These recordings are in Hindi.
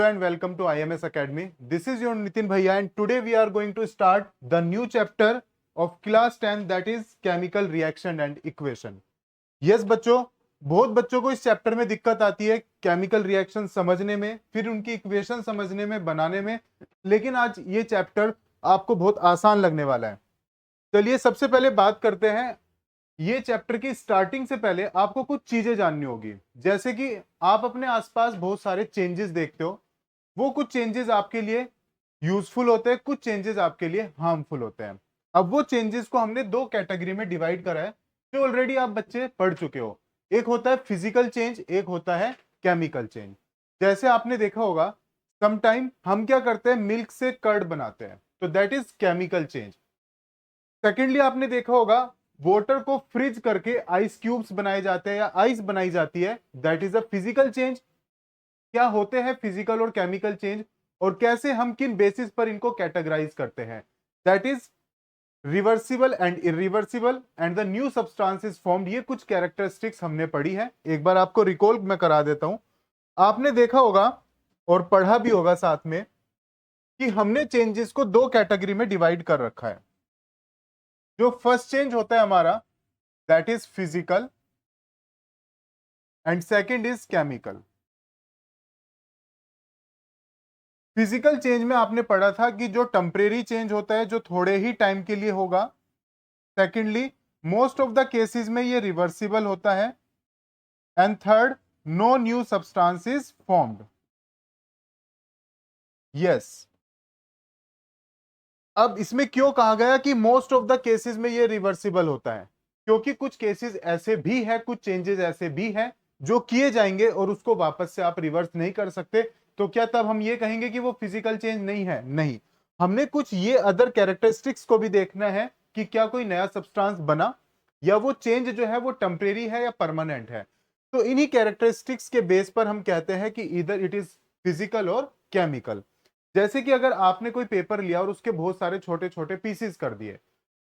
And welcome to IMS Academy. This is your Nitin Bhaiya and today we are going to start the new chapter of class 10 that is chemical reaction and equation. Yes बच्चों, बहुत बच्चों को इस चैप्टर में दिक्कत आती है केमिकल रिएक्शन समझने में, फिर उनकी इक्वेशन समझने में, बनाने में, लेकिन आज ये चैप्टर आपको बहुत आसान लगने वाला है। चलिए सबसे पहले बात करते हैं। ये चैप्टर की स्टार्टिंग से पहले आपको कुछ चीजें जाननी होगी, जैसे कि आप अपने आसपास बहुत सारे चेंजेस देखते हो। वो कुछ चेंजेस आपके लिए यूजफुल होते हैं, कुछ चेंजेस आपके लिए हार्मफुल होते हैं। अब वो चेंजेस को हमने दो कैटेगरी में डिवाइड करा है जो ऑलरेडी आप बच्चे पढ़ चुके हो। एक होता है फिजिकल चेंज, एक होता है केमिकल चेंज। जैसे आपने देखा होगा समटाइम हम क्या करते हैं, मिल्क से कर्ड बनाते हैं, तो that is chemical change. Secondly आपने देखा होगा वाटर को फ्रीज करके आइस क्यूब्स बनाए जाते हैं या आइस बनाई जाती है, that is a physical change. क्या होते हैं फिजिकल और केमिकल चेंज और कैसे हम किन बेसिस पर इनको कैटेगराइज करते हैं, that is reversible and irreversible and the new substance is formed. ये कुछ कैरेक्टरिस्टिक्स हमने पढ़ी है, एक बार आपको रिकॉल मैं करा देता हूं। आपने देखा होगा और पढ़ा भी होगा साथ में कि हमने चेंजेस को दो कैटेगरी में डिवाइड कर रखा है। जो फर्स्ट चेंज होता है हमारा that is physical and second is chemical. Physical change में आपने पढ़ा था कि जो टेम्परेरी चेंज होता है, जो थोड़े ही टाइम के लिए होगा। Secondly most of the cases में ये रिवर्सिबल होता है and third no new substance is formed. Yes, अब इसमें क्यों कहा गया कि मोस्ट ऑफ द केसेस में ये रिवर्सिबल होता है, क्योंकि कुछ केसेस ऐसे भी है, कुछ चेंजेस ऐसे भी हैं जो किए जाएंगे और उसको वापस से आप रिवर्स नहीं कर सकते। तो क्या तब हम ये कहेंगे कि वो फिजिकल चेंज नहीं है? नहीं, हमने कुछ ये अदर कैरेक्टरिस्टिक्स को भी देखना है कि क्या कोई नया सब्सटेंस बना या वो चेंज जो है वो टेम्परेरी है या परमानेंट है। तो इन्हीं कैरेक्टरिस्टिक्स के बेस पर हम कहते हैं कि इधर इट इज फिजिकल और केमिकल। जैसे कि अगर आपने कोई पेपर लिया और उसके बहुत सारे छोटे छोटे पीसीस कर दिए,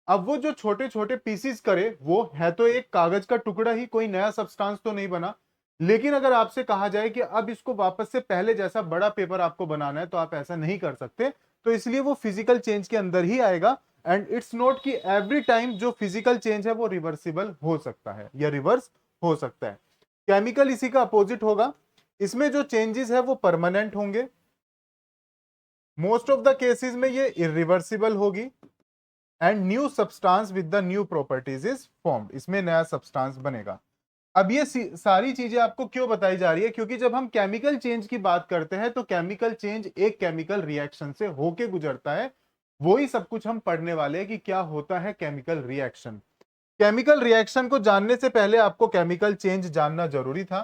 अब वो जो छोटे छोटे पीसीस करे वो है तो एक कागज का टुकड़ा ही, कोई नया सब्सटेंस तो नहीं बना। लेकिन अगर आपसे कहा जाए कि अब इसको वापस से पहले जैसा बड़ा पेपर आपको बनाना है, तो आप ऐसा नहीं कर सकते। तो इसलिए वो फिजिकल चेंज के अंदर ही आएगा। एंड इट्स नॉट कि एवरी टाइम जो फिजिकल चेंज है वो रिवर्सिबल हो सकता है या रिवर्स हो सकता है। केमिकल इसी का अपोजिट होगा, इसमें जो चेंजेस है वो परमानेंट होंगे। मोस्ट ऑफ द केसेस में ये इरिवर्सिबल होगी and new substance with the new properties is formed. इसमें नया सब्सटेंस बनेगा। अब ये सारी चीजें आपको क्यों बताई जा रही है, क्योंकि जब हम केमिकल चेंज की बात करते हैं तो केमिकल चेंज एक केमिकल रिएक्शन से होके गुजरता है। वही सब कुछ हम पढ़ने वाले हैं कि क्या होता है केमिकल रिएक्शन। केमिकल रिएक्शन को जानने से पहले आपको केमिकल चेंज जानना जरूरी था।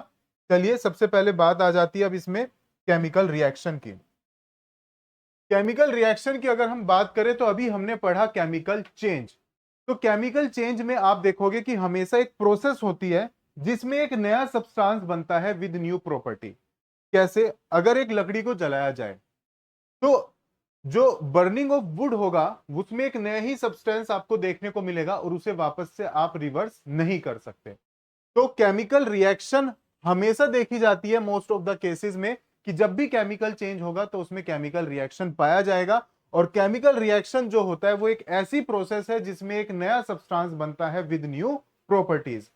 चलिए सबसे पहले बात आ जाती है अब इसमें केमिकल रिएक्शन की। केमिकल रिएक्शन की अगर हम बात करें तो अभी हमने पढ़ा केमिकल चेंज। तो केमिकल चेंज में आप देखोगे कि हमेशा एक प्रोसेस होती है जिसमें एक नया सब्सटेंस बनता है विद न्यू प्रॉपर्टी। कैसे? अगर एक लकड़ी को जलाया जाए तो जो बर्निंग ऑफ वुड होगा उसमें एक नया ही सब्सटेंस आपको देखने को मिलेगा और उसे वापस से आप रिवर्स नहीं कर सकते। तो केमिकल रिएक्शन हमेशा देखी जाती है मोस्ट ऑफ द केसेस में कि जब भी केमिकल चेंज होगा तो उसमें केमिकल रिएक्शन पाया जाएगा। और केमिकल रिएक्शन जो होता है वो एक ऐसी प्रोसेस है जिसमें एक नया सब्सटेंस बनता है विद न्यू प्रॉपर्टीज।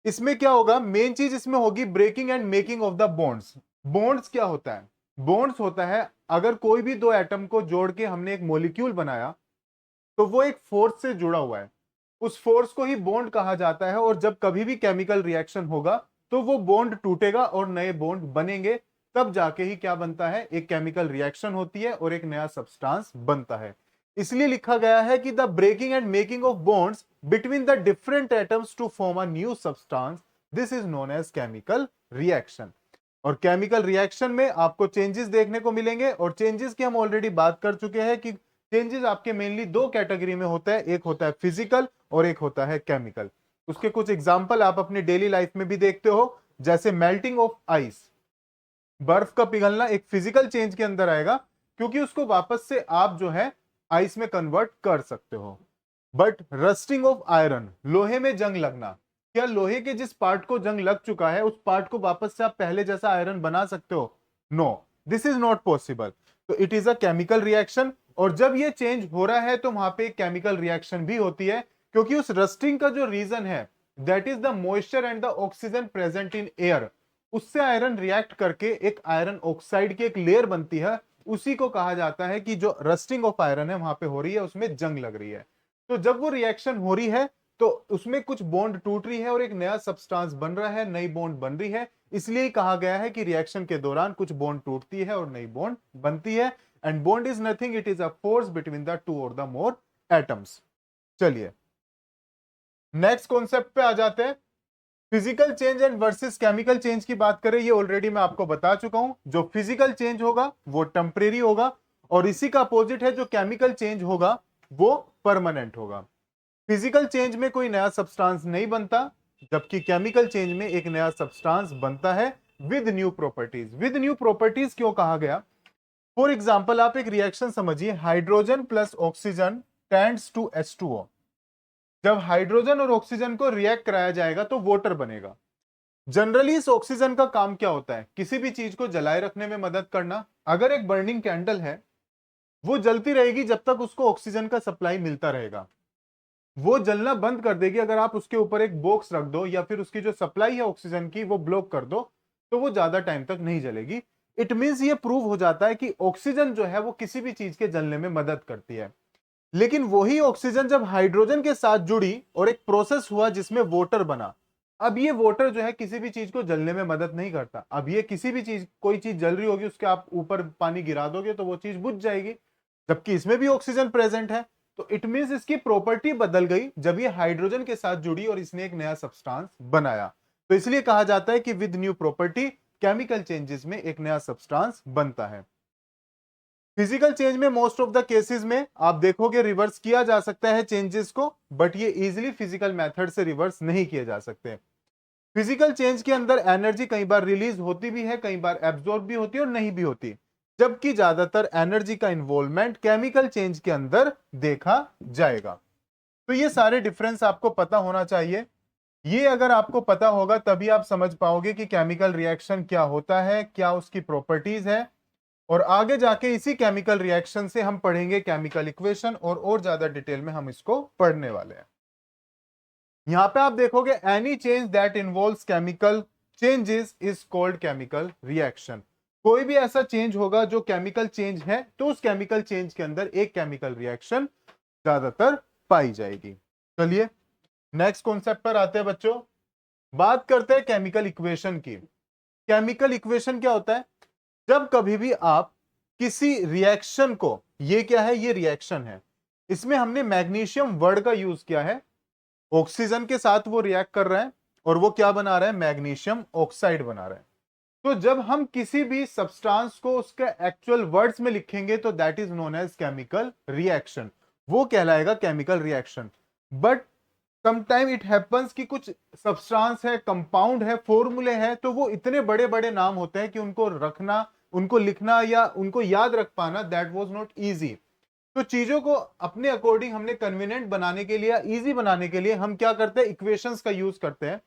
इसमें क्या होगा, मेन चीज इसमें होगी breaking and making of the bonds. Bonds क्या होता है? बॉन्ड्स होता है अगर कोई भी दो एटम को जोड़ के हमने एक मॉलिक्यूल बनाया तो वो एक फोर्स से जुड़ा हुआ है, उस फोर्स को ही बॉन्ड कहा जाता है। और जब कभी भी केमिकल रिएक्शन होगा तो वो बॉन्ड टूटेगा और नए बॉन्ड बनेंगे, तब जाके ही क्या बनता है, एक केमिकल रिएक्शन होती है और एक नया सब्सटेंस बनता है। इसलिए लिखा गया है कि the breaking and making of bonds between the different atoms to form a new substance, this is known as chemical reaction. और केमिकल रिएक्शन में आपको चेंजेस देखने को मिलेंगे और चेंजेस की हम ऑलरेडी बात कर चुके हैं कि चेंजेस आपके मेनली दो कैटेगरी में होता है, एक होता है फिजिकल और एक होता है केमिकल। उसके कुछ एग्जांपल आप अपनी डेली लाइफ में भी देखते हो, जैसे मेल्टिंग ऑफ आइस। बर्फ का पिघलना एक फिजिकल चेंज के अंदर आएगा क्योंकि उसको वापस से आप जो है आइस में कन्वर्ट कर सकते हो। बट रस्टिंग ऑफ आयरन, लोहे में जंग लगना, क्या लोहे के जिस पार्ट को जंग लग चुका है उस पार्ट को वापस से आप पहले जैसा आयरन बना सकते हो? No. This is not possible. तो it is a chemical reaction, और जब ये चेंज हो रहा है तो वहां पे केमिकल रिएक्शन भी होती है, क्योंकि उस रस्टिंग का जो रीजन है that is the moisture and the oxygen present in air. उससे आयरन रिएक्ट करके एक आयरन ऑक्साइड की एक लेयर बनती है, उसी को कहा जाता है कि जो रस्टिंग ऑफ आयरन है वहां पे हो रही है, उसमें जंग लग रही है। तो जब वो रिएक्शन हो रही है तो उसमें कुछ बॉन्ड टूट रही है और एक नया सब्सटेंस बन रहा है, नई बॉन्ड बन रही है। इसलिए कहा गया है कि रिएक्शन के दौरान कुछ बॉन्ड टूटती है और नई बॉन्ड बनती है। And bond is nothing, it is a force between the two और द मोर एटम्स। चलिए नेक्स्ट कॉन्सेप्ट पे आ जाते हैं। Physical change and versus chemical change की बात करें, ये ऑलरेडी मैं आपको बता चुका हूं। जो फिजिकल चेंज होगा वो टेम्परेरी होगा, और इसी का अपोजिट है जो केमिकल चेंज होगा वो परमानेंट होगा। फिजिकल चेंज में कोई नया सब्सटेंस नहीं बनता, जबकि केमिकल चेंज में एक नया सब्सटेंस बनता है with new properties. With new properties क्यों कहा गया? फॉर एग्जांपल आप एक रिएक्शन समझिए, hydrogen plus oxygen tends to H2O। जब हाइड्रोजन और ऑक्सीजन को रिएक्ट कराया जाएगा तो वाटर बनेगा। जनरली इस ऑक्सीजन का काम क्या होता है? किसी भी चीज को जलाए रखने में मदद करना। अगर एक बर्निंग कैंडल है, वो जलती रहेगी जब तक उसको ऑक्सीजन का सप्लाई मिलता रहेगा। वो जलना बंद कर देगी अगर आप उसके ऊपर एक बॉक्स रख दो, या फिर उसकी जो सप्लाई है ऑक्सीजन की वो ब्लॉक कर दो, तो वो ज्यादा टाइम तक नहीं जलेगी। इट मींस ये प्रूव हो जाता है कि ऑक्सीजन जो है वो किसी भी चीज के जलने में मदद करती है। लेकिन वही ऑक्सीजन जब हाइड्रोजन के साथ जुड़ी और एक प्रोसेस हुआ जिसमें वाटर बना, अब ये वाटर जो है किसी भी चीज को जलने में मदद नहीं करता। अब ये किसी भी चीज, कोई चीज जल रही होगी, उसके आप ऊपर पानी गिरा दोगे तो वो चीज बुझ जाएगी, जबकि इसमें भी ऑक्सीजन प्रेजेंट है। तो इट मींस इसकी प्रॉपर्टी बदल गई जब ये हाइड्रोजन के साथ जुड़ी और इसने एक नया सब्सटेंस बनाया। तो इसलिए कहा जाता है कि with new property chemical changes में एक नया सब्सटेंस बनता है। फिजिकल चेंज में मोस्ट ऑफ द केसेस में आप देखोगे रिवर्स किया जा सकता है चेंजेस को, बट ये इजीली फिजिकल मेथड से रिवर्स नहीं किए जा सकते। फिजिकल चेंज के अंदर एनर्जी कई बार रिलीज होती भी है, कई बार एब्जॉर्ब भी होती है और नहीं भी होती, जबकि ज्यादातर एनर्जी का इन्वॉल्वमेंट केमिकल चेंज के अंदर देखा जाएगा। तो ये सारे डिफरेंस आपको पता होना चाहिए। ये अगर आपको पता होगा तभी आप समझ पाओगे कि केमिकल रिएक्शन क्या होता है, क्या उसकी प्रॉपर्टीज है, और आगे जाके इसी केमिकल रिएक्शन से हम पढ़ेंगे केमिकल इक्वेशन, और ज्यादा डिटेल में हम इसको पढ़ने वाले हैं। यहां पे आप देखोगे any change that involves chemical changes is called chemical reaction. कोई भी ऐसा चेंज होगा जो केमिकल चेंज है तो उस केमिकल चेंज के अंदर एक केमिकल रिएक्शन ज्यादातर पाई जाएगी। चलिए नेक्स्ट कॉन्सेप्ट पर आते हैं बच्चों। बात करते हैं केमिकल इक्वेशन की। केमिकल इक्वेशन क्या होता है? जब कभी भी आप किसी रिएक्शन को, ये क्या है, ये रिएक्शन है, इसमें हमने मैग्नीशियम वर्ड का यूज किया है। ऑक्सीजन के साथ वो रिएक्ट कर रहा है और वो क्या बना रहा है? मैग्नीशियम ऑक्साइड बना रहा है। तो जब हम किसी भी सब्सटेंस को उसके एक्चुअल वर्ड्स में लिखेंगे तो that is known as chemical reaction, वो कहलाएगा chemical reaction. But sometime it happens कि कुछ सब्सटेंस है, कंपाउंड है, फॉर्मूले हैं, तो वो इतने बड़े बड़े नाम होते हैं कि उनको रखना, उनको लिखना या उनको याद रख पाना दैट वाज नॉट इजी। तो चीजों को अपने अकॉर्डिंग हमने कन्वीनियंट बनाने के लिए, इजी बनाने के लिए हम क्या करते हैं? इक्वेशंस का यूज करते हैं।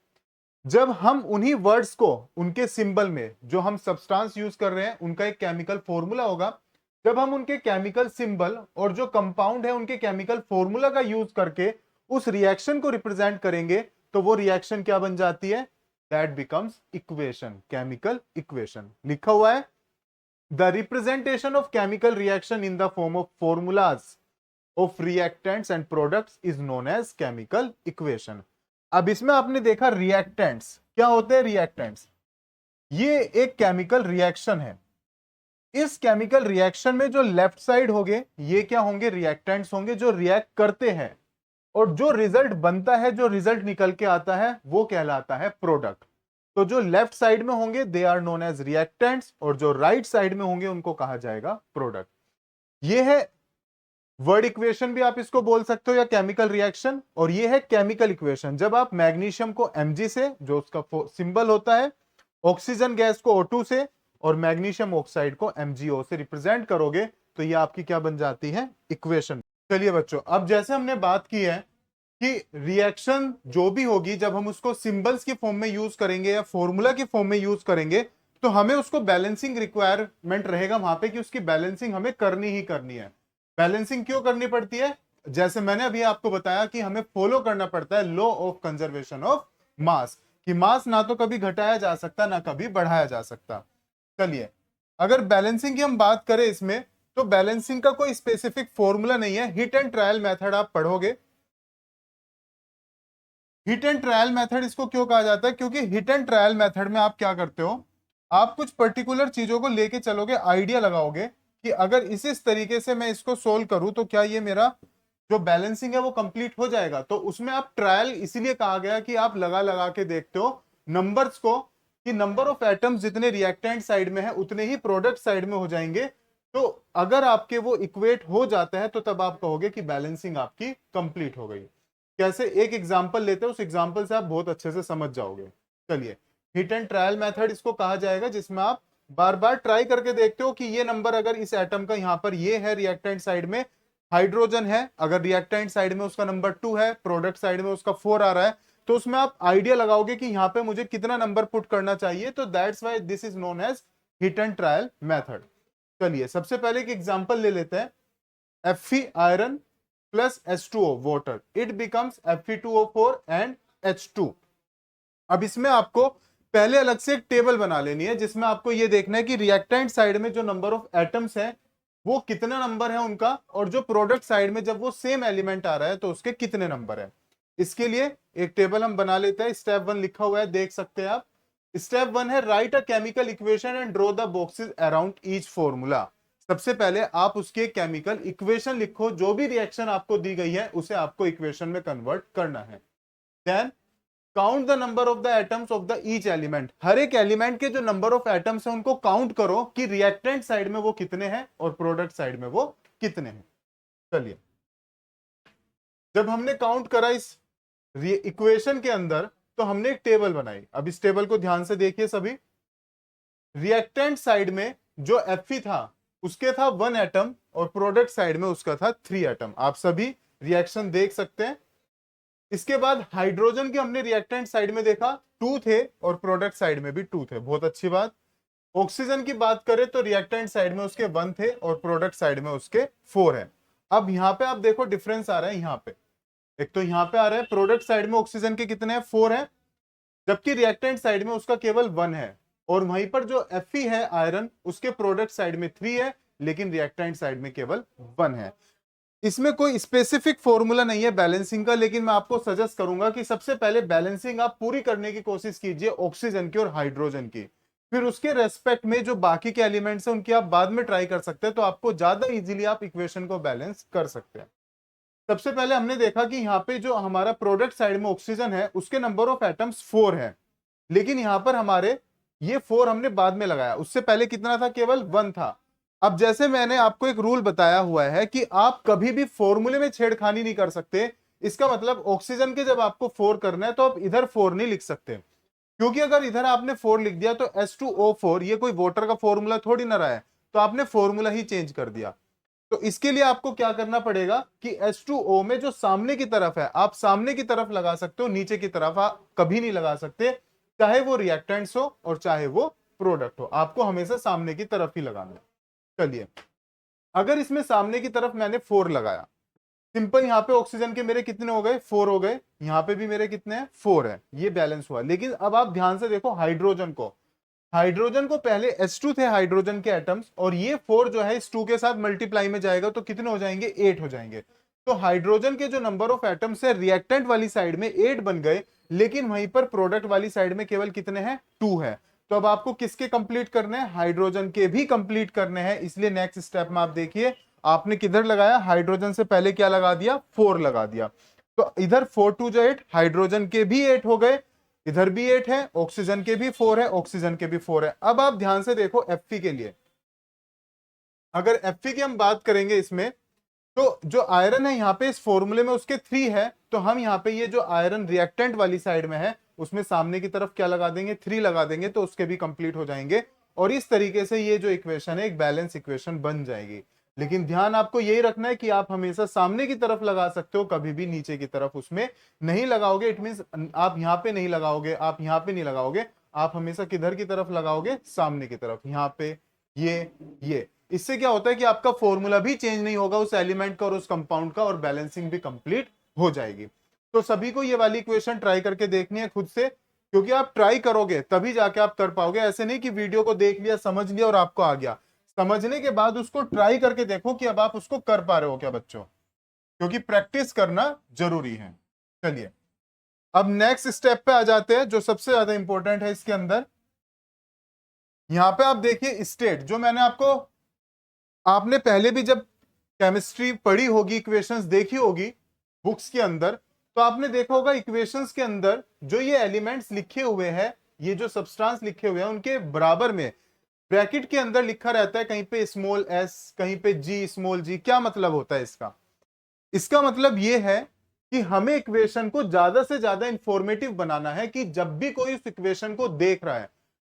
जब हम उन्हीं वर्ड्स को, उनके सिंबल में जो हम सब्सटेंस यूज कर रहे हैं उनका एक केमिकल फॉर्मूला होगा, जब हम उनके केमिकल सिंबल और जो कंपाउंड है उनके केमिकल फॉर्मूला का यूज करके उस रिएक्शन को रिप्रेजेंट करेंगे तो वो रिएक्शन क्या बन जाती है? That becomes equation, chemical equation. लिखा हुआ है the representation of chemical reaction in the form of formulas of reactants and products is known as chemical equation. अब इसमें आपने देखा रिएक्टेंट्स क्या होते हैं? रिएक्टेंट्स ये एक केमिकल रिएक्शन है। इस केमिकल रिएक्शन में जो लेफ्ट साइड होंगे ये क्या होंगे? रिएक्टेंट्स होंगे जो रिएक्ट करते हैं, और जो रिजल्ट बनता है, जो रिजल्ट निकल के आता है वो कहलाता है प्रोडक्ट। तो जो लेफ्ट साइड में होंगे they are known as reactants, और जो राइट साइड में होंगे उनको कहा जाएगा प्रोडक्ट। ये है वर्ड इक्वेशन भी आप इसको बोल सकते हो, या केमिकल रिएक्शन, और ये है केमिकल इक्वेशन। जब आप मैग्नीशियम को Mg से, जो उसका सिंबल होता है, ऑक्सीजन गैस को O2 से और मैग्नीशियम ऑक्साइड को MgO से रिप्रेजेंट करोगे तो ये आपकी क्या बन जाती है? इक्वेशन। चलिए बच्चों, अब जैसे हमने बात की है कि रिएक्शन जो भी होगी जब हम उसको सिंबल्स के फॉर्म में यूज करेंगे या फॉर्मूला के फॉर्म में यूज करेंगे तो हमें उसको बैलेंसिंग रिक्वायरमेंट रहेगा वहां पे कि उसकी बैलेंसिंग हमें करनी ही करनी है। बैलेंसिंग क्यों करनी पड़ती है? जैसे मैंने अभी आपको बताया कि हमें फॉलो करना पड़ता है law of conservation of mass, कि मास ना तो कभी घटाया जा सकता ना कभी बढ़ाया जा सकता। चलिए, अगर बैलेंसिंग की हम बात करें इसमें, तो बैलेंसिंग का कोई स्पेसिफिक फॉर्मूला नहीं है। हिट एंड ट्रायल मेथड आप पढ़ोगे। हिट एंड ट्रायल मेथड इसको क्यों कहा जाता है? क्योंकि हिट एंड ट्रायल मेथड में आप क्या करते हो, आप कुछ पर्टिकुलर चीजों को लेके चलोगे, आइडिया लगाओगे कि अगर इस तरीके से मैं इसको सोल्व करूं तो क्या ये मेरा जो बैलेंसिंग है वो कंप्लीट हो जाएगा। तो उसमें आप ट्रायल इसीलिए कहा गया कि आप लगा लगा के देखते हो नंबर्स को, कि नंबर ऑफ एटम्स जितने रिएक्टेंट साइड में है उतने ही प्रोडक्ट साइड में हो जाएंगे। तो अगर आपके वो इक्वेट हो जाते हैं तो तब आप कहोगे कि बैलेंसिंग आपकी कंप्लीट हो गई। कैसे? एक एग्जांपल लेते हैं, उस एग्जांपल से आप बहुत अच्छे से समझ जाओगे। चलिए, हिट एंड ट्रायल मेथड इसको कहा जाएगा जिसमें आप बार बार ट्राई करके देखते हो कि ये नंबर अगर इस एटम का यहां पर ये है, रिएक्टेंट साइड में हाइड्रोजन है, अगर रिएक्टेंट साइड में उसका नंबर 2 है, प्रोडक्ट साइड में उसका 4 आ रहा है, तो उसमें आप आइडिया लगाओगे कि यहाँ पे मुझे कितना नंबर पुट करना चाहिए। तो that's why this is known as hit and trial method. चलिए, सबसे पहले एक एग्जांपल ले लेते हैं। Fe iron plus H2O water, it becomes Fe2O4 and H2। अब इसमें आपको पहले अलग से एक टेबल बना लेनी है जिसमें आपको ये देखना है कि रिएक्टेंट साइड में जो नंबर ऑफ एटम्स है वो कितना नंबर है उनका, और जो प्रोडक्ट साइड में जब वो सेम एलिमेंट आ रहा है तो उसके कितने नंबर है। इसके लिए एक टेबल हम बना लेते हैं। स्टेप 1 लिखा हुआ है, देख सकते हैं आप। स्टेप 1 है right a chemical equation and draw the boxes around each formula. सबसे पहले आप उसके केमिकल इक्वेशन लिखो, जो भी रिएक्शन आपको दी गई है उसे आपको इक्वेशन में कन्वर्ट करना है। Then count the number of the atoms of the each element. हर एक एलिमेंट के जो नंबर ऑफ एटम्स है उनको काउंट करो कि रिएक्टेंट साइड में वो कितने हैं और प्रोडक्ट साइड में वो कितने हैं। चलिए, जब हमने काउंट करा इस इक्वेशन के अंदर तो हमने एक टेबल बनाई। अब इस टेबल को ध्यान से देखिए सभी। रिएक्टेंट साइड में जो Fe था उसके था 1 एटम और प्रोडक्ट साइड में उसका था 3 एटम। आप सभी रिएक्शन देख सकते हैं। इसके बाद हाइड्रोजन के हमने रिएक्टेंट साइड में देखा 2 थे और प्रोडक्ट साइड में भी 2 थे, बहुत अच्छी बात। ऑक्सीजन की बात करें तो रिएक्टेंट साइड में उसके 1 थे और प्रोडक्ट साइड में उसके 4 है। अब यहां पे आप देखो डिफरेंस आ रहा है। यहां पे एक तो यहां पे आ रहा है प्रोडक्ट साइड में ऑक्सीजन के कितने हैं, 4 है, जबकि रिएक्टेंट साइड में उसका केवल 1 है। और वहीं पर जो Fe है आयरन, उसके प्रोडक्ट साइड में 3 है लेकिन रिएक्टेंट साइड में केवल 1 है। इसमें कोई स्पेसिफिक फॉर्मूला नहीं है बैलेंसिंग का, लेकिन मैं आपको सजेस्ट करूंगा कि सबसे पहले बैलेंसिंग आप पूरी करने की कोशिश कीजिए ऑक्सीजन की और हाइड्रोजन की। फिर उसके रेस्पेक्ट में जो बाकी के एलिमेंट्स हैं उनकी आप बाद में ट्राई कर सकते हैं, तो आपको ज्यादा इजीली आप इक्वेशन को बैलेंस कर सकते हैं। सबसे पहले हमने देखा कि यहाँ पे जो हमारा प्रोडक्ट साइड में ऑक्सीजन है उसके नंबर ऑफ एटम्स 4 है, लेकिन यहाँ पर हमारे ये 4 हमने बाद में लगाया, उससे पहले कितना था, केवल 1 था। अब जैसे मैंने आपको एक रूल बताया हुआ है कि आप कभी भी फॉर्मूले में छेड़खानी नहीं कर सकते। इसका मतलब ऑक्सीजन के जब आपको 4 करना है तो आप इधर 4 नहीं लिख सकते, क्योंकि अगर इधर आपने 4 लिख दिया तो H2O4 ये कोई वाटर का फॉर्मूला थोड़ी ना रहा है, तो आपने फॉर्मूला ही चेंज कर दिया। तो इसके लिए आपको क्या करना पड़ेगा कि H2O में जो सामने की तरफ है आप सामने की तरफ लगा सकते हो, नीचे की तरफ आप कभी नहीं लगा सकते, चाहे वो रिएक्टेंट्स हो और चाहे वो प्रोडक्ट हो, आपको हमेशा सामने की तरफ ही लगाना है। चलिए, अगर इसमें सामने की तरफ मैंने 4 लगाया, सिंपल, यहाँ पे ऑक्सीजन के मेरे कितने हो गए, 4 हो गए, यहाँ पे भी मेरे कितने हैं, 4 है, ये बैलेंस हुआ। लेकिन अब आप ध्यान से देखो हाइड्रोजन को, हाइड्रोजन को पहले H2 थे हाइड्रोजन के एटम्स, और ये 4 जो है इस 2 के साथ मल्टीप्लाई में जाएगा तो कितने हो जाएंगे, 8 हो जाएंगे। तो हाइड्रोजन के जो नंबर ऑफ एटम्स है रिएक्टेंट वाली साइड में 8 बन गए, लेकिन वहीं पर प्रोडक्ट वाली साइड में केवल कितने हैं, 2 है। तो अब आपको किसके कंप्लीट करने हैं, हाइड्रोजन के भी कंप्लीट करने हैं। इसलिए नेक्स्ट स्टेप में आप देखिए आपने किधर लगाया, हाइड्रोजन से पहले क्या लगा दिया, 4 लगा दिया। तो इधर 4 2 जो 8, हाइड्रोजन के भी 8 हो गए, इधर भी 8 है, ऑक्सीजन के भी 4 है, ऑक्सीजन के भी 4 है। अब आप ध्यान से देखो Fe के लिए, अगर Fe की हम बात करेंगे इसमें, तो जो आयरन है यहाँ पे इस फॉर्मूले में उसके 3 है, तो हम यहाँ पे ये जो आयरन रिएक्टेंट वाली साइड में है उसमें सामने की तरफ क्या लगा देंगे, 3 लगा देंगे, तो उसके भी कंप्लीट हो जाएंगे। और इस तरीके से ये जो इक्वेशन है एक बैलेंस इक्वेशन बन जाएगी। लेकिन ध्यान आपको यही रखना है कि आप हमेशा सामने की तरफ लगा सकते हो, कभी भी नीचे की तरफ उसमें नहीं लगाओगे। इट मींस आप यहाँ पे नहीं लगाओगे, आप यहाँ पे नहीं लगाओगे, आप हमेशा किधर की तरफ लगाओगे, सामने की तरफ, यहाँ पे ये। इससे क्या होता है कि आपका फॉर्मूला भी चेंज नहीं होगा उस एलिमेंट का और उस कंपाउंड का, और बैलेंसिंग भी कंप्लीट हो जाएगी। तो सभी को ये वाली इक्वेशन ट्राई करके देखनी है खुद से, क्योंकि आप ट्राई करोगे तभी जाके आप कर पाओगे। ऐसे नहीं कि वीडियो को देख लिया, समझ लिया और आपको आ गया। समझने के बाद उसको ट्राई करके देखो कि अब आप उसको कर पा रहे हो क्या बच्चों, क्योंकि प्रैक्टिस करना जरूरी है। चलिए अब नेक्स्ट स्टेप पे आ जाते हैं, जो सबसे ज्यादा इंपॉर्टेंट है इसके अंदर। यहां पे आप देखिए स्टेट, जो मैंने आपको, आपने पहले भी जब केमिस्ट्री पढ़ी होगी, इक्वेशंस देखी होगी बुक्स के अंदर, तो आपने देखा होगा इक्वेशंस के अंदर जो ये एलिमेंट्स लिखे हुए हैं, ये जो सब्सटेंस लिखे हुए हैं, उनके बराबर में ब्रैकेट के अंदर लिखा रहता है कहीं पे स्मॉल एस, कहीं पे जी स्मॉल जी। क्या मतलब होता है इसका? इसका मतलब ये है कि हमें इक्वेशन को ज्यादा से ज्यादा इंफॉर्मेटिव बनाना है, कि जब भी कोई उस इक्वेशन को देख रहा है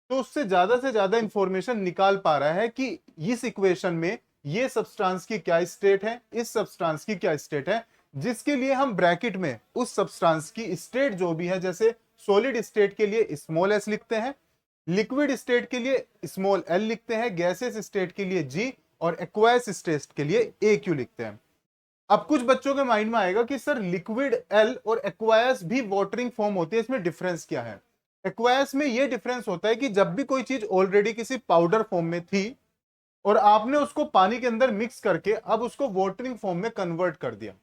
तो उससे ज्यादा इंफॉर्मेशन निकाल पा रहा है कि इस इक्वेशन में ये सब्सटेंस की क्या स्टेट है, इस सब्सटेंस की क्या स्टेट है, जिसके लिए हम ब्रैकेट में उस सब्सटेंस की स्टेट जो भी है, जैसे सॉलिड स्टेट के लिए स्मॉल एस लिखते हैं, लिक्विड स्टेट के लिए स्मॉल एल लिखते हैं, गैसेस स्टेट के लिए जी, और एक्वायस स्टेट के लिए ए क्यू लिखते हैं। अब कुछ बच्चों के माइंड में आएगा कि सर लिक्विड एल और एक्वायस भी वाटरिंग फॉर्म होती है, इसमें डिफरेंस क्या है? एक्वायस में यह डिफरेंस होता है कि जब भी कोई चीज ऑलरेडी किसी पाउडर फॉर्म में थी और आपने उसको पानी के अंदर मिक्स करके अब उसको वाटरिंग फॉर्म में कन्वर्ट कर दिया,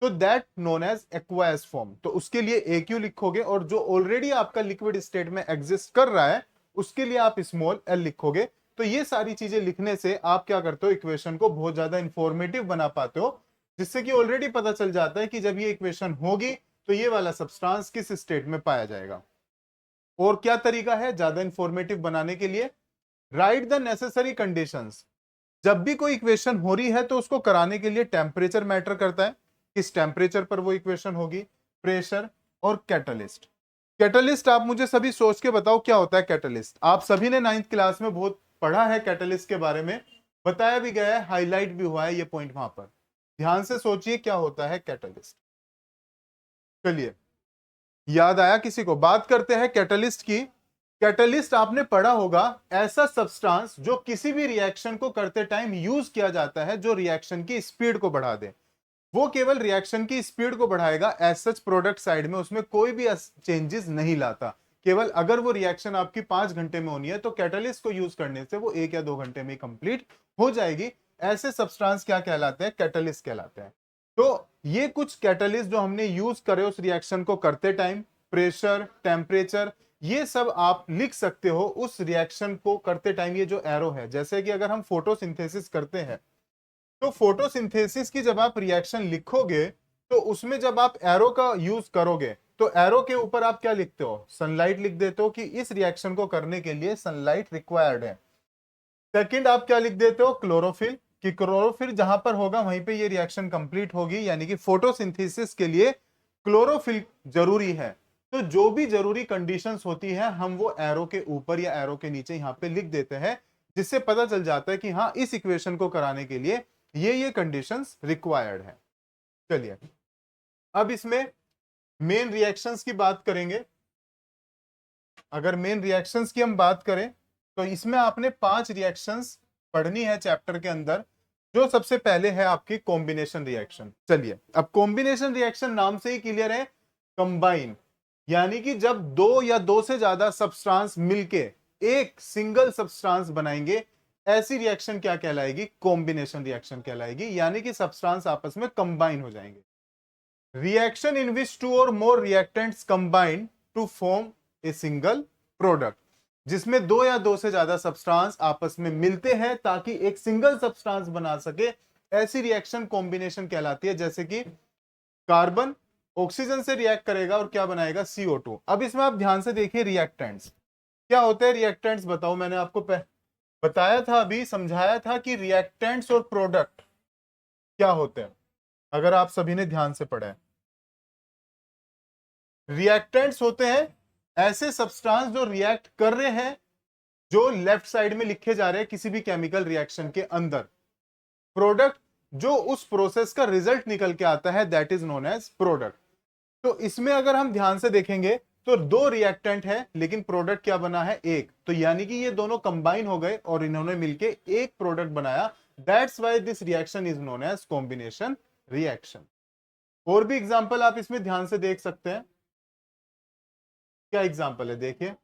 तो that known as aqueous form. तो उसके लिए ए क्यू लिखोगे, और जो ऑलरेडी आपका लिक्विड स्टेट में एग्जिस्ट कर रहा है उसके लिए आप स्मॉल एल लिखोगे। तो ये सारी चीजें लिखने से आप क्या करते हो, इक्वेशन को बहुत ज्यादा इंफॉर्मेटिव बना पाते हो, जिससे कि ऑलरेडी पता चल जाता है कि जब ये इक्वेशन होगी तो ये वाला सब्सटेंस किस स्टेट में पाया जाएगा। और क्या तरीका है ज्यादा इंफॉर्मेटिव बनाने के लिए? Right the necessary conditions. जब भी कोई इक्वेशन हो रही है तो उसको कराने के लिए टेम्परेचर मैटर करता है, किस टेम्परेचर पर वो इक्वेशन होगी, प्रेशर और कैटलिस्ट। कैटलिस्ट आप मुझे सभी सोच के बताओ क्या होता है कैटलिस्ट। आप सभी ने 9th क्लास में बहुत पढ़ा है कैटलिस्ट के बारे में, बताया भी गया है, हाईलाइट भी हुआ है ये पॉइंट वहां पर। ध्यान से सोचिए क्या होता है कैटलिस्ट। चलिए याद आया किसी को? बात करते हैं कैटलिस्ट की। कैटलिस्ट आपने पढ़ा होगा, ऐसा सब्सटेंस जो किसी भी रिएक्शन को करते टाइम यूज किया जाता है जो रिएक्शन की स्पीड को बढ़ा दे। वो केवल रिएक्शन की स्पीड को बढ़ाएगा, एज सच प्रोडक्ट साइड में उसमें कोई भी चेंजेस नहीं लाता। केवल अगर वो रिएक्शन आपकी 5 घंटे में होनी है तो कैटलिस्ट को यूज करने से वो 1 या 2 घंटे में कंप्लीट हो जाएगी। ऐसे सब्सटेंस क्या कहलाते हैं? कैटलिस्ट कहलाते हैं। तो ये कुछ कैटलिस्ट जो हमने यूज करे उस रिएक्शन को करते टाइम, प्रेशर, टेम्परेचर, ये सब आप लिख सकते हो उस रिएक्शन को करते टाइम। ये जो एरो है, जैसे कि अगर हम फोटोसिंथेसिस करते हैं तो फोटोसिंथेसिस की जब आप रिएक्शन लिखोगे तो उसमें जब आप एरो का यूज करोगे तो एरो के ऊपर आप क्या लिखते हो? सनलाइट लिख देते हो कि इस रिएक्शन को करने के लिए सनलाइट रिक्वायर्ड है। सेकंड आप क्या लिख देते हो? क्लोरोफिल, कि क्लोरोफिल जहां पर होगा वहीं पे ये रिएक्शन कंप्लीट होगी, यानी कि फोटोसिंथेसिस के लिए क्लोरोफिल जरूरी है। तो जो भी जरूरी कंडीशंस होती है हम वो एरो के ऊपर या एरो के नीचे यहां पे लिख देते हैं, जिससे पता चल जाता है कि हाँ इस इक्वेशन को कराने के लिए ये कंडीशंस रिक्वायर्ड है। चलिए अब इसमें मेन रिएक्शंस की बात करेंगे। अगर मेन रिएक्शंस की हम बात करें तो इसमें आपने 5 रिएक्शंस पढ़नी है चैप्टर के अंदर। जो सबसे पहले है आपकी कॉम्बिनेशन रिएक्शन। चलिए अब कॉम्बिनेशन रिएक्शन नाम से ही क्लियर है, कंबाइन, यानी कि जब दो या दो से ज्यादा सब्सटेंस मिलके एक सिंगल सब्सटेंस बनाएंगे, ऐसी रिएक्शन क्या कहलाएगी? कॉम्बिनेशन रिएक्शन कहलाएगी, यानी कि सब्सटेंस आपस में कंबाइन हो जाएंगे। रिएक्शन इन विच 2 और more reactants combine to form a single product, जिसमें 2 या 2 से ज्यादा सब्सटेंस आपस में मिलते हैं ताकि एक सिंगल सब्सटेंस बना सके, ऐसी रिएक्शन कॉम्बिनेशन कहलाती है। जैसे कि कार्बन ऑक्सीजन से रिएक्ट करेगा और क्या बनाएगा? CO2। अब इसमें आप ध्यान से देखिए रिएक्टेंट्स क्या होते हैं। रिएक्टेंट्स बताओ, मैंने आपको बताया था, अभी समझाया था कि रिएक्टेंट्स और प्रोडक्ट क्या होते हैं, अगर आप सभी ने ध्यान से पढ़ा है। रिएक्टेंट्स होते हैं ऐसे सब्सटेंस जो रिएक्ट कर रहे हैं, जो लेफ्ट साइड में लिखे जा रहे हैं किसी भी केमिकल रिएक्शन के अंदर। प्रोडक्ट जो उस प्रोसेस का रिजल्ट निकल के आता है, that is known as product. तो इसमें अगर हम ध्यान से देखेंगे तो दो रिएक्टेंट है लेकिन प्रोडक्ट क्या बना है, एक। तो यानी कि ये दोनों कंबाइन हो गए और इन्होंने मिलके एक प्रोडक्ट बनाया। That's why this reaction is known as combination reaction. और भी एग्जांपल आप इसमें ध्यान से देख सकते हैं। क्या एग्जांपल है, देखिए।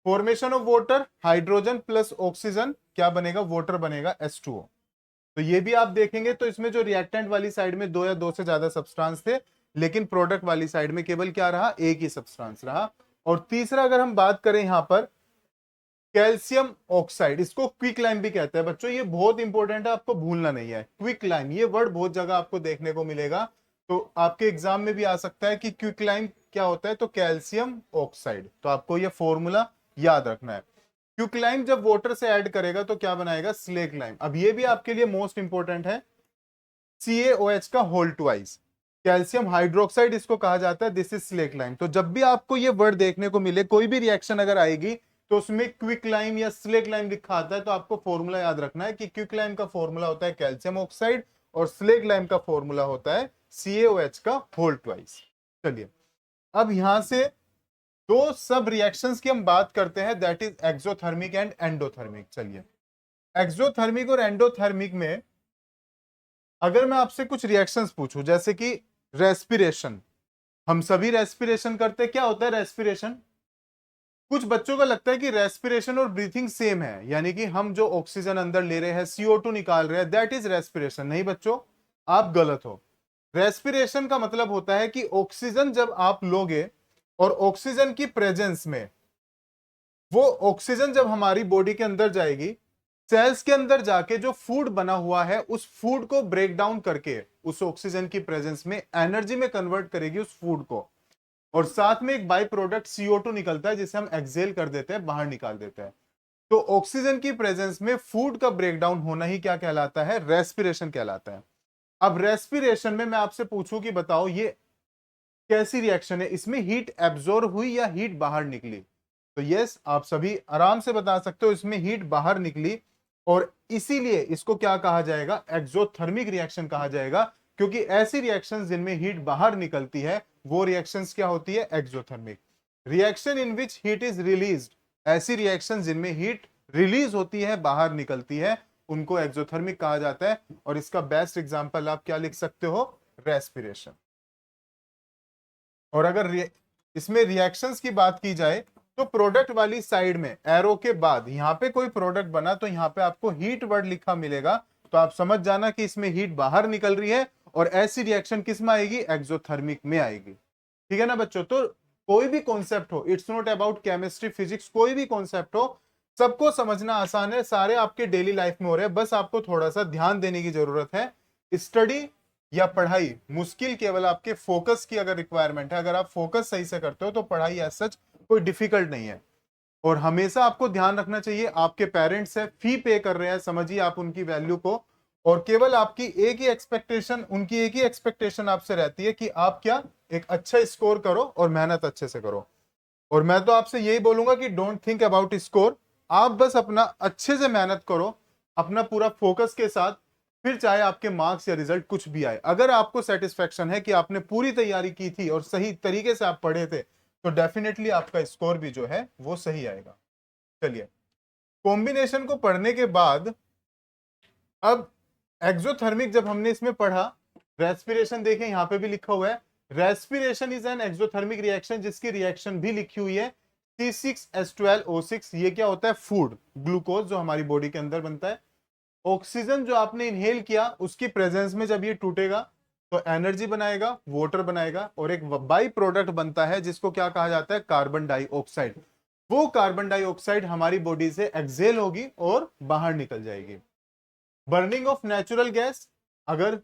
Formation of water, hydrogen plus oxygen क्या बनेगा, वाटर बनेगा H2O। तो ये भी आप देखेंगे तो इसमें जो रिएक्टेंट वाली साइड में दो या दो से ज्यादा सब्सटेंस थे, लेकिन प्रोडक्ट वाली साइड में केवल क्या रहा, एक ही सब्सटेंस रहा। और तीसरा अगर हम बात करें यहां पर कैल्शियम ऑक्साइड, इसको क्विक लाइम भी कहते हैं बच्चों, ये बहुत इंपॉर्टेंट है, आपको भूलना नहीं है। क्विक लाइम ये वर्ड बहुत जगह आपको देखने को मिलेगा, तो आपके एग्जाम में भी आ सकता है कि क्विक लाइम क्या होता है, तो कैल्शियम ऑक्साइड। तो आपको ये फॉर्मूला याद रखना है। क्विकलाइम जब वाटर से ऐड करेगा तो क्या बनाएगा, स्लेक लाइम। अब ये भी आपके लिए मोस्ट इंपोर्टेंट है, CaOH का होल ट्वाइस, कैल्शियम हाइड्रोक्साइड इसको कहा जाता है, दिस इज स्लेक लाइम। तो जब भी आपको ये वर्ड देखने को मिले, कोई भी रिएक्शन अगर आएगी तो उसमें क्विक लाइम या स्लेक लाइम लिखा आता है, तो आपको फॉर्मूला याद रखना है कि क्विक लाइम का फॉर्मूला होता है कैल्शियम ऑक्साइड और स्लेक लाइम का फॉर्मूला होता है CaOH का होल ट्वाइस। चलिए अब यहां से दो सब रिएक्शंस की हम बात करते हैं, that is exothermic and endothermic. चलिए एक्सोथर्मिक और एंडोथर्मिक में अगर मैं आपसे कुछ रिएक्शंस पूछूं, जैसे कि रेस्पिरेशन, हम सभी रेस्पिरेशन करते हैं, क्या होता है रेस्पिरेशन। कुछ बच्चों को लगता है कि रेस्पिरेशन और ब्रीथिंग सेम है, यानी कि हम जो ऑक्सीजन अंदर ले रहे हैं, CO2 निकाल रहे हैं, दैट इज रेस्पिरेशन। नहीं बच्चों, आप गलत हो। रेस्पिरेशन का मतलब होता है कि ऑक्सीजन जब आप लोगे और ऑक्सीजन की प्रेजेंस में, वो ऑक्सीजन जब हमारी बॉडी के अंदर जाएगी, सेल्स के अंदर जाके जो फूड बना हुआ है उस फूड को ब्रेक डाउन करके उस ऑक्सीजन की प्रेजेंस में एनर्जी में कन्वर्ट करेगी उस फूड को, और साथ में एक बाई प्रोडक्ट CO2 निकलता है जिसे हम एक्सहेल कर देते हैं, बाहर निकाल देते हैं। तो ऑक्सीजन की प्रेजेंस में फूड का ब्रेकडाउन होना ही क्या कहलाता है, रेस्पिरेशन कहलाता है। अब रेस्पिरेशन में मैं आपसे पूछूं कि बताओ ये कैसी रिएक्शन है, इसमें हीट एब्जॉर्ब हुई या हीट बाहर निकली। तो यस, आप सभी आराम से बता सकते हो इसमें हीट बाहर निकली, और इसीलिए इसको क्या कहा जाएगा, एक्सोथर्मिक रिएक्शन कहा जाएगा, क्योंकि ऐसी रिएक्शंस जिनमें हीट बाहर निकलती है वो रिएक्शंस क्या होती है, exothermic. Reaction in which heat is released, ऐसी रिएक्शन जिनमें हीट रिलीज होती है, बाहर निकलती है, उनको एक्सोथर्मिक कहा जाता है। और इसका बेस्ट एग्जांपल आप क्या लिख सकते हो, रेस्पिरेशन। और अगर इसमें रिएक्शंस की बात की जाए तो प्रोडक्ट वाली साइड में एरो के बाद यहां पे कोई प्रोडक्ट बना तो यहां पे आपको हीट वर्ड लिखा मिलेगा, तो आप समझ जाना कि इसमें हीट बाहर निकल रही है, और ऐसी रिएक्शन किस में आएगी, एक्सोथर्मिक में आएगी। ठीक है ना बच्चों। तो कोई भी कॉन्सेप्ट हो, it's not about chemistry physics, कोई भी कॉन्सेप्ट हो सबको समझना आसान है, सारे आपके डेली लाइफ में हो रहे हैं, बस आपको थोड़ा सा ध्यान देने की जरूरत है। स्टडी या पढ़ाई मुश्किल केवल आपके फोकस की अगर रिक्वायरमेंट है, अगर आप फोकस सही से करते हो तो पढ़ाई एज सच कोई डिफिकल्ट नहीं है। और हमेशा आपको ध्यान रखना चाहिए, आपके पेरेंट्स है, फी पे कर रहे हैं, समझिए आप उनकी वैल्यू को, और केवल आपकी एक ही एक्सपेक्टेशन, उनकी एक ही एक्सपेक्टेशन आपसे रहती है कि आप क्या, एक अच्छा स्कोर करो और मेहनत अच्छे से करो। और मैं तो आपसे यही बोलूंगा कि डोंट थिंक अबाउट स्कोर, आप बस अपना अच्छे से मेहनत करो, अपना पूरा फोकस के साथ, फिर चाहे आपके मार्क्स या रिजल्ट कुछ भी आए, अगर आपको सेटिस्फेक्शन है कि आपने पूरी तैयारी की थी और सही तरीके से आप पढ़े थे, तो डेफिनेटली आपका स्कोर भी जो है वो सही आएगा। चलिए कॉम्बिनेशन को पढ़ने के बाद अब एक्सोथर्मिक जब हमने इसमें पढ़ा, रेस्पिरेशन देखें यहां पे भी लिखा हुआ है, respiration is an exothermic reaction, जिसकी रिएक्शन भी लिखी हुई है C6H12O6। ये क्या होता है, फूड, ग्लूकोज जो हमारी बॉडी के अंदर बनता है। ऑक्सीजन जो आपने इनहेल किया उसकी प्रेजेंस में जब ये टूटेगा तो एनर्जी बनाएगा, वाटर बनाएगा, और एक बाई प्रोडक्ट बनता है जिसको क्या कहा जाता है, कार्बन डाइऑक्साइड। वो कार्बन डाइऑक्साइड हमारी बॉडी से एक्सहेल होगी और बाहर निकल जाएगी। बर्निंग ऑफ नेचुरल गैस, अगर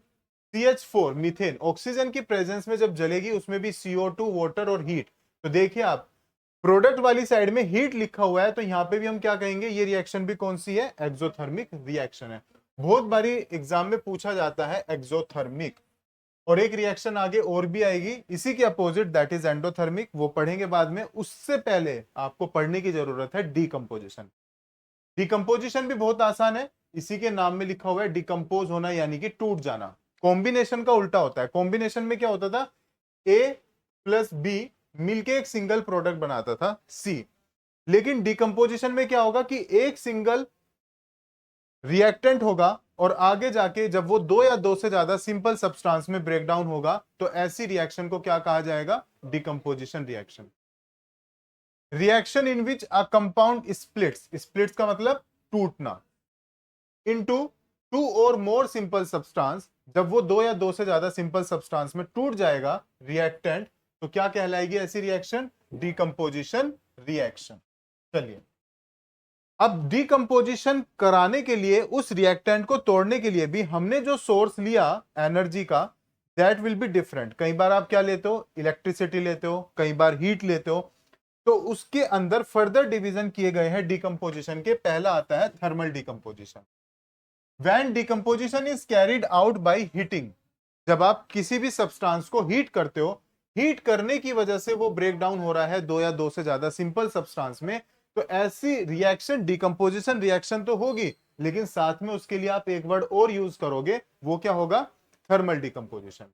CH4 मीथेन ऑक्सीजन की प्रेजेंस में जब जलेगी, उसमें भी CO2 वाटर और हीट। तो देखिए आप प्रोडक्ट वाली साइड में हीट लिखा हुआ है, तो यहां पे भी हम क्या कहेंगे, ये रिएक्शन भी कौन सी है, एक्सोथर्मिक रिएक्शन है। बहुत बारी एग्जाम में पूछा जाता है एक्सोथर्मिक। और एक रिएक्शन आगे और भी आएगी इसी के अपोजिट, दैट इज एंडोथर्मिक, वो पढ़ेंगे बाद में। उससे पहले आपको पढ़ने की जरूरत है डीकंपोजिशन। डिकम्पोजिशन भी बहुत आसान है, इसी के नाम में लिखा हुआ है, डिकम्पोज होना यानी कि टूट जाना। कॉम्बिनेशन का उल्टा होता है, कॉम्बिनेशन में क्या होता था, A प्लस B मिलके एक सिंगल प्रोडक्ट बनाता था सी। लेकिन डिकम्पोजिशन में क्या होगा कि एक सिंगल रिएक्टेंट होगा और आगे जाके जब वो दो या दो से ज्यादा सिंपल सब्सटेंस में ब्रेक डाउन होगा तो ऐसी रिएक्शन को क्या कहा जाएगा? Decomposition reaction. Reaction in which a compound splits, splits का मतलब टूटना, इनटू टू और मोर सिंपल सब्सटेंस, जब वो दो या दो से ज्यादा सिंपल सब्सटेंस में टूट जाएगा रिएक्टेंट, तो क्या कहलाएगी ऐसी रिएक्शन? Decomposition reaction. चलिए, अब डिकम्पोजिशन कराने के लिए, उस रिएक्टेंट को तोड़ने के लिए भी हमने जो सोर्स लिया एनर्जी का, दैट विल बी डिफरेंट। कई बार आप क्या लेते हो? इलेक्ट्रिसिटी लेते हो, कई बार हीट लेते हो। तो उसके अंदर फर्दर डिवीजन किए गए हैं डिकम्पोजिशन के। पहला आता है thermal decomposition. When decomposition is carried out by heating, जब आप किसी भी सब्सटेंस को हीट करते हो, हीट करने की वजह से वो ब्रेक डाउन हो रहा है दो या दो से ज्यादा सिंपल सब्सटेंस में, तो ऐसी रिएक्शन डिकम्पोजिशन रिएक्शन तो होगी, लेकिन साथ में उसके लिए आप एक वर्ड और यूज करोगे, वो क्या होगा? Thermal decomposition.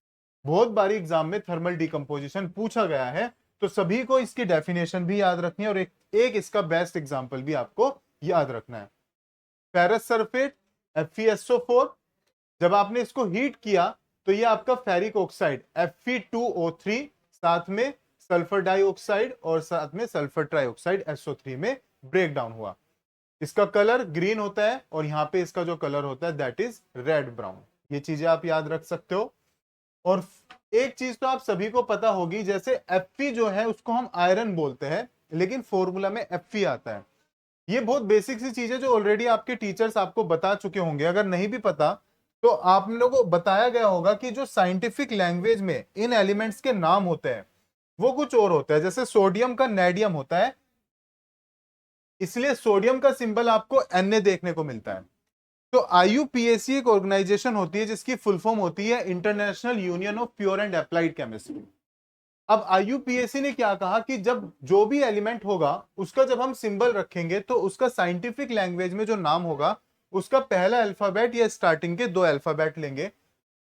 बहुत बारी एग्जाम में थर्मल डिकम्पोजिशन पूछा गया है, तो सभी को इसकी डेफिनेशन भी याद रखनी है और एक इसका बेस्ट एग्जाम्पल भी आपको याद रखना है। फेरस सल्फेट FeSO4, जब आपने इसको हीट किया तो ये आपका फेरिक ऑक्साइड Fe2O3 साथ में सल्फर डाइऑक्साइड और साथ में सल्फर ट्राइऑक्साइड SO3 में ब्रेक डाउन हुआ। इसका कलर ग्रीन होता है और यहां पे इसका जो कलर होता है दैट इज रेड ब्राउन। ये चीजें आप याद रख सकते हो। और एक चीज तो आप सभी को पता होगी, जैसे Fe जो है उसको हम आयरन बोलते हैं, लेकिन फॉर्मूला में Fe आता है। ये बहुत बेसिक सी चीज है जो ऑलरेडी आपके टीचर्स आपको बता चुके होंगे। अगर नहीं भी पता तो आप लोगों को बताया गया होगा कि जो साइंटिफिक लैंग्वेज में इन एलिमेंट्स के नाम होते हैं वो कुछ और होता है। जैसे सोडियम का नेडियम होता है, इसलिए सोडियम का सिंबल आपको Na देखने को मिलता है। तो IUPAC एक ऑर्गेनाइजेशन होती है जिसकी फुल फॉर्म होती है international union of pure and applied chemistry. अब IUPAC ने क्या कहा कि जब जो भी एलिमेंट होगा उसका जब हम सिंबल रखेंगे तो उसका साइंटिफिक लैंग्वेज में जो नाम होगा उसका पहला अल्फाबेट या स्टार्टिंग के दो अल्फाबेट लेंगे।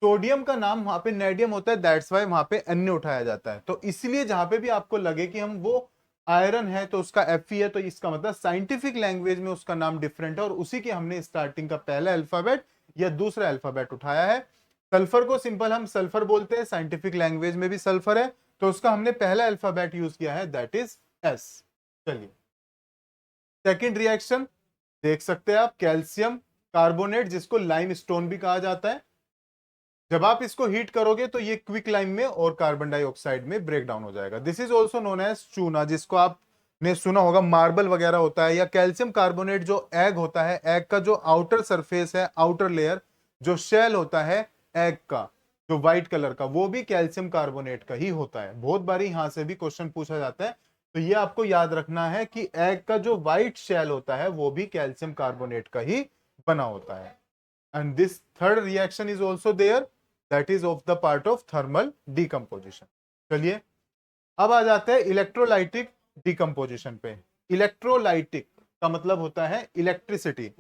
सोडियम का नाम वहां पे नेडियम होता है, दैट्स वाई वहां पे Na उठाया जाता है। तो इसलिए जहां पे भी आपको लगे कि हम वो आयरन है तो उसका Fe है, तो इसका मतलब साइंटिफिक लैंग्वेज में उसका नाम डिफरेंट है और उसी के हमने स्टार्टिंग का पहला अल्फाबेट या दूसरा अल्फाबेट उठाया है। सल्फर को सिंपल हम सल्फर बोलते हैं, साइंटिफिक लैंग्वेज में भी सल्फर है, तो उसका हमने पहला अल्फाबेट यूज किया है दैट इज S। चलिए, सेकेंड रिएक्शन देख सकते हैं आप, कैल्शियम कार्बोनेट जिसको लाइम स्टोन भी कहा जाता है। जब आप इसको हीट करोगे तो ये क्विक लाइम में और कार्बन डाइऑक्साइड में ब्रेक डाउन हो जाएगा। This is also known as चूना, जिसको आपने सुना होगा मार्बल वगैरह होता है। या कैल्शियम कार्बोनेट जो एग होता है, एग का जो आउटर सरफेस है, आउटर लेयर जो शेल होता है एग का, जो व्हाइट कलर का, वो भी कैल्शियम कार्बोनेट का ही होता है। बहुत बारी यहां से भी क्वेश्चन पूछा जाता है, तो ये आपको याद रखना है कि एग का जो व्हाइट शेल होता है वो भी कैल्शियम कार्बोनेट का ही बना होता है। And this third reaction is also there, that is of the part of thermal decomposition. चलिए, अब आ जाते हैं इलेक्ट्रोलाइटिक डिकम्पोजिशन पे। इलेक्ट्रोलाइटिक का मतलब होता है इलेक्ट्रिसिटी।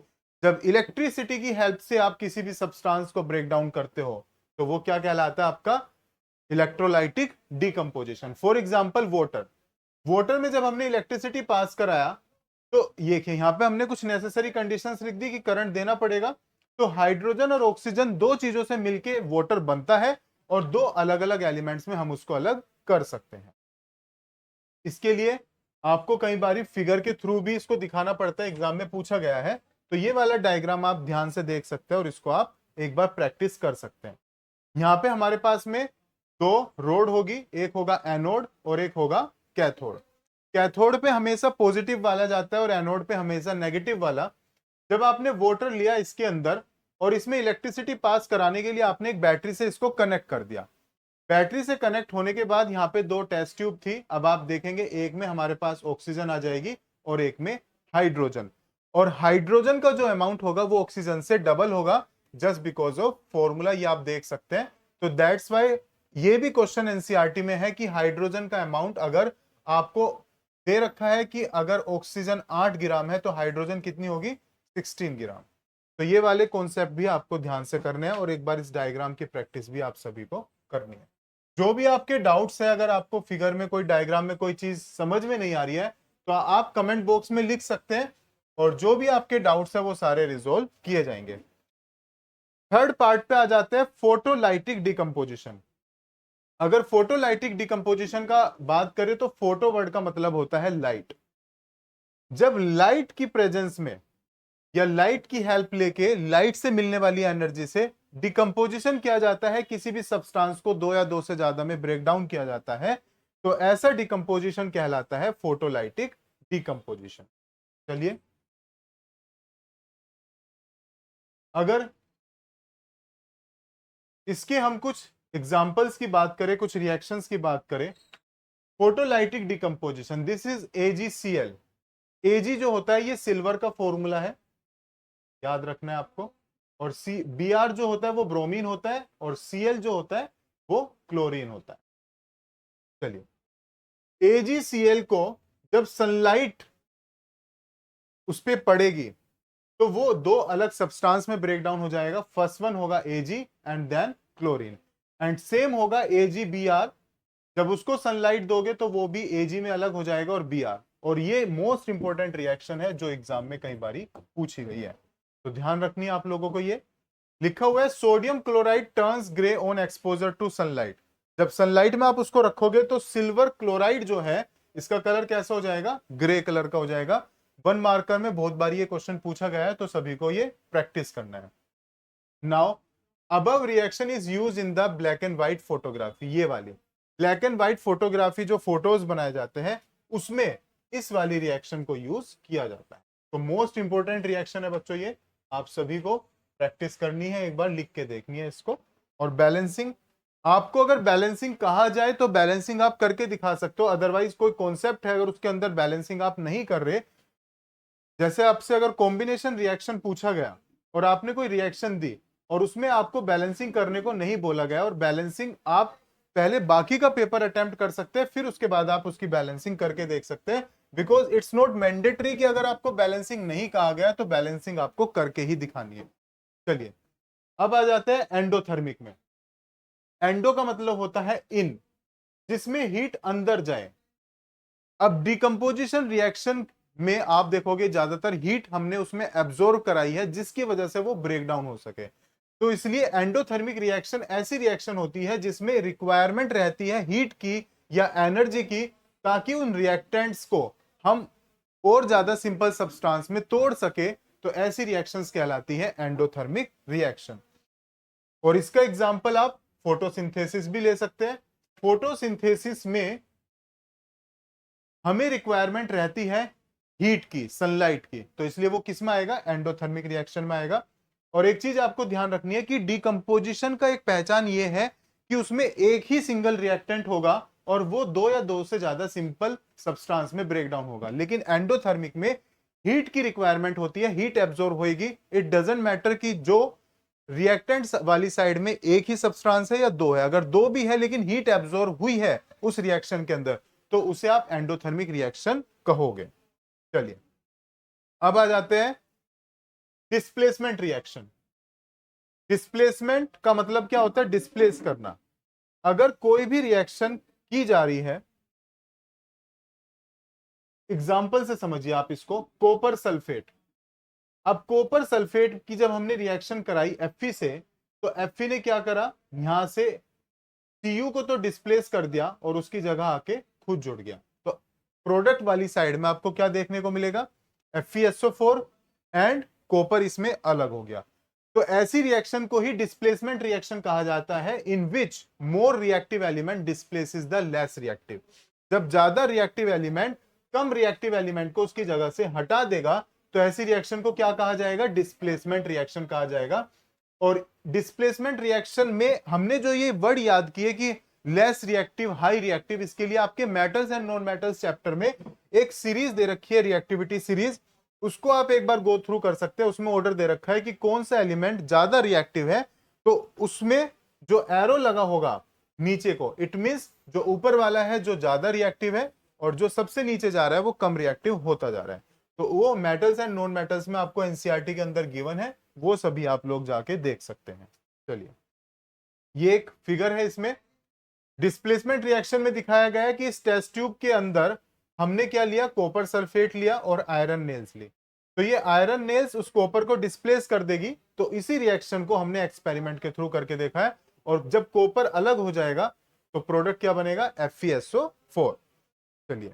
जब इलेक्ट्रिसिटी की हेल्प से आप किसी भी सब्सटेंस को ब्रेक डाउन करते हो तो वो क्या कहलाता है? आपका electrolytic decomposition. For example water, water में जब हमने इलेक्ट्रिसिटी पास कराया तो ये यहां पे हमने कुछ नेसेसरी कंडीशंस लिख दी कि करंट देना पड़ेगा। तो हाइड्रोजन और ऑक्सीजन दो चीजों से मिलके वाटर बनता है और दो अलग अलग एलिमेंट्स में हम उसको अलग कर सकते हैं। इसके लिए आपको कई बार फिगर के थ्रू भी इसको दिखाना पड़ता है, एग्जाम में पूछा गया है। तो ये वाला डायग्राम आप ध्यान से देख सकते हैं और इसको आप एक बार प्रैक्टिस कर सकते हैं। यहाँ पे हमारे पास में दो रोड होगी, एक होगा एनोड और एक होगा कैथोड। कैथोड पे हमेशा पॉजिटिव वाला जाता है और एनोड पे हमेशा नेगेटिव वाला। जब आपने वाटर लिया इसके अंदर और इसमें इलेक्ट्रिसिटी पास कराने के लिए आपने एक बैटरी से इसको कनेक्ट कर दिया। बैटरी से कनेक्ट होने के बाद यहाँ पे दो टेस्ट ट्यूब थी। अब आप देखेंगे एक में हमारे पास ऑक्सीजन आ जाएगी और एक में हाइड्रोजन। और हाइड्रोजन का जो अमाउंट होगा वो ऑक्सीजन से डबल होगा, जस्ट बिकॉज ऑफ फॉर्मूला, ये आप देख सकते हैं। तो दैट्स वाई ये भी क्वेश्चन एनसीईआरटी में है कि हाइड्रोजन का अमाउंट अगर आपको दे रखा है कि अगर ऑक्सीजन 8 ग्राम है तो हाइड्रोजन कितनी होगी? 16 ग्राम। तो ये वाले कॉन्सेप्ट भी आपको ध्यान से करने हैं और एक बार इस डायग्राम की प्रैक्टिस भी आप सभी को करनी है। जो भी आपके डाउट्स है, अगर आपको फिगर में कोई डायग्राम में कोई चीज समझ में नहीं आ रही है तो आप कमेंट बॉक्स में लिख सकते हैं, और जो भी आपके डाउट्स है वो सारे रिजोल्व किए जाएंगे। थर्ड पार्ट पे आ जाते हैं, फोटोलाइटिक डिकम्पोजिशन। अगर फोटोलाइटिक डिकम्पोजिशन का बात करें तो फोटो वर्ड का मतलब होता है लाइट। जब लाइट की प्रेजेंस में या लाइट की हेल्प लेके लाइट से मिलने वाली एनर्जी से डिकम्पोजिशन किया जाता है, किसी भी सब्सटेंस को दो या दो से ज्यादा में ब्रेक डाउन किया जाता है, तो ऐसा डिकम्पोजिशन कहलाता है फोटोलाइटिक डिकम्पोजिशन। चलिए, अगर इसके हम कुछ एग्जांपल्स की बात करें, कुछ रिएक्शंस की बात करें, photolytic decomposition, this is AgCl। Ag जो होता है ये सिल्वर का फॉर्मूला है, याद रखना है आपको। और Br जो होता है वो ब्रोमीन होता है, और Cl जो होता है वो क्लोरीन होता है। चलिए, AgCl को जब सनलाइट उस पर पड़ेगी तो वो दो अलग सब्सटेंस में ब्रेक डाउन हो जाएगा। फर्स्ट वन होगा Ag and then chlorine, and same होगा AgBr। जब उसको सनलाइट दोगे तो वो भी Ag में अलग हो जाएगा और Br। और ये मोस्ट इंपॉर्टेंट रिएक्शन है जो एग्जाम में कई बारी पूछी गई है, तो ध्यान रखनी है आप लोगों को। ये लिखा हुआ है, sodium chloride turns grey on exposure to sunlight. जब सनलाइट में आप उसको रखोगे तो सिल्वर क्लोराइड जो है इसका कलर कैसा हो जाएगा, ग्रे कलर का हो जाएगा। 1 मार्कर में बहुत बार ये क्वेश्चन पूछा गया है, तो सभी को ये प्रैक्टिस करना है। Now above reaction is use in the black and white photography. ये वाली ब्लैक एंड व्हाइट फोटोग्राफी जो फोटोज बनाए जाते हैं उसमें इस वाली रिएक्शन को यूज किया जाता है। तो मोस्ट इंपोर्टेंट रिएक्शन है बच्चों ये, आप सभी को प्रैक्टिस करनी है, एक बार लिख के देखनी है इसको। और बैलेंसिंग, आपको अगर बैलेंसिंग कहा जाए तो बैलेंसिंग आप करके दिखा सकते हो, अदरवाइज कोई कॉन्सेप्ट है अगर उसके अंदर बैलेंसिंग आप नहीं कर रहे, जैसे आपसे अगर कॉम्बिनेशन रिएक्शन पूछा गया और आपने कोई रिएक्शन दी और उसमें आपको बैलेंसिंग करने को नहीं बोला गया, और बैलेंसिंग आप पहले बाकी का पेपर अटेम्प्ट कर सकते हैं, फिर उसके बाद आप उसकी बैलेंसिंग करके देख सकते हैं। बिकॉज इट्स नॉट मैंडेटरी कि अगर आपको बैलेंसिंग नहीं कहा गया तो बैलेंसिंग आपको करके ही दिखानी है। चलिए, अब आ जाते हैं एंडोथर्मिक में। एंडो का मतलब होता है इन, जिसमें हीट अंदर जाए। अब डिकम्पोजिशन रिएक्शन में आप देखोगे ज्यादातर हीट हमने उसमें एब्जॉर्ब कराई है, जिसकी वजह से वो ब्रेक डाउन हो सके। तो इसलिए एंडोथर्मिक रिएक्शन ऐसी रिएक्शन होती है जिसमें रिक्वायरमेंट रहती है हीट की या एनर्जी की, ताकि उन रिएक्टेंट्स को हम और ज्यादा सिंपल सब्सटेंस में तोड़ सके। तो ऐसी रिएक्शंस कहलाती है एंडोथर्मिक रिएक्शन। और इसका एग्जांपल आप फोटोसिंथेसिस भी ले सकते हैं। फोटोसिंथेसिस में हमें रिक्वायरमेंट रहती है हीट की, सनलाइट की, तो इसलिए वो किस में आएगा, एंडोथर्मिक रिएक्शन में आएगा। और एक चीज आपको ध्यान रखनी है कि डिकम्पोजिशन का एक पहचान ये है कि उसमें एक ही सिंगल रिएक्टेंट होगा और वो दो या दो से ज्यादा सिंपल सब्सटेंस में ब्रेक डाउन होगा। लेकिन एंडोथर्मिक में हीट की रिक्वायरमेंट होती है, हीट एब्जॉर्ब होगी। इट डजेंट मैटर कि जो रिएक्टेंट्स वाली साइड में एक ही सब्सटेंस है या दो है, अगर दो भी है लेकिन हीट एब्जॉर्ब हुई है उस रिएक्शन के अंदर, तो उसे आप एंडोथर्मिक रिएक्शन कहोगे। चलिए, अब आ जाते हैं डिस्प्लेसमेंट रिएक्शन। डिस्प्लेसमेंट का मतलब क्या होता है, डिस्प्लेस करना। अगर कोई भी रिएक्शन की जा रही है, एग्जांपल से समझिए आप इसको, कॉपर सल्फेट। अब कॉपर सल्फेट की जब हमने रिएक्शन कराई Fe से, तो Fe ने क्या करा, यहां से Cu को तो डिस्प्लेस कर दिया और उसकी जगह आके खुद जुड़ गया। तो प्रोडक्ट वाली साइड में आपको क्या देखने को मिलेगा, FeSO4 एंड कॉपर इसमें अलग हो गया। तो ऐसी रिएक्शन को ही डिस्प्लेसमेंट रिएक्शन कहा जाता है, in which more reactive element displaces the less reactive. जब ज्यादा रिएक्टिव एलिमेंट कम रिएक्टिव एलिमेंट को उसकी जगह से हटा देगा, तो ऐसी रिएक्शन को क्या कहा जाएगा, डिस्प्लेसमेंट रिएक्शन कहा जाएगा। और डिस्प्लेसमेंट रिएक्शन में हमने जो ये वर्ड याद किए कि लेस रिएक्टिव, हाई रिएक्टिव, इसके लिए आपके metals and non metals chapter में एक सीरीज दे रखी है, रिएक्टिविटी सीरीज, उसको आप एक बार गो थ्रू कर सकते हैं। उसमें ऑर्डर दे रखा है कि कौन सा एलिमेंट ज्यादा रिएक्टिव है, तो उसमें जो एरो लगा होगा नीचे को, इट मींस जो ऊपर वाला है जो ज्यादा रिएक्टिव है, और जो सबसे नीचे जा रहा है वो कम रिएक्टिव होता जा रहा है। तो वो मेटल्स एंड नॉन मेटल्स में आपको एनसीईआरटी के अंदर गिवन है, वो सभी आप लोग जाके देख सकते हैं। चलिए, ये एक फिगर है, इसमें डिस्प्लेसमेंट रिएक्शन में दिखाया गया है कि इस टेस्ट ट्यूब के अंदर हमने क्या लिया, कॉपर सल्फेट लिया और आयरन नेल्स ली। तो ये आयरन नेल्स उस कॉपर को डिस्प्लेस कर देगी। तो इसी रिएक्शन को हमने एक्सपेरिमेंट के थ्रू करके देखा है। और जब कॉपर अलग हो जाएगा तो प्रोडक्ट क्या बनेगा, FeSO4। चलिए,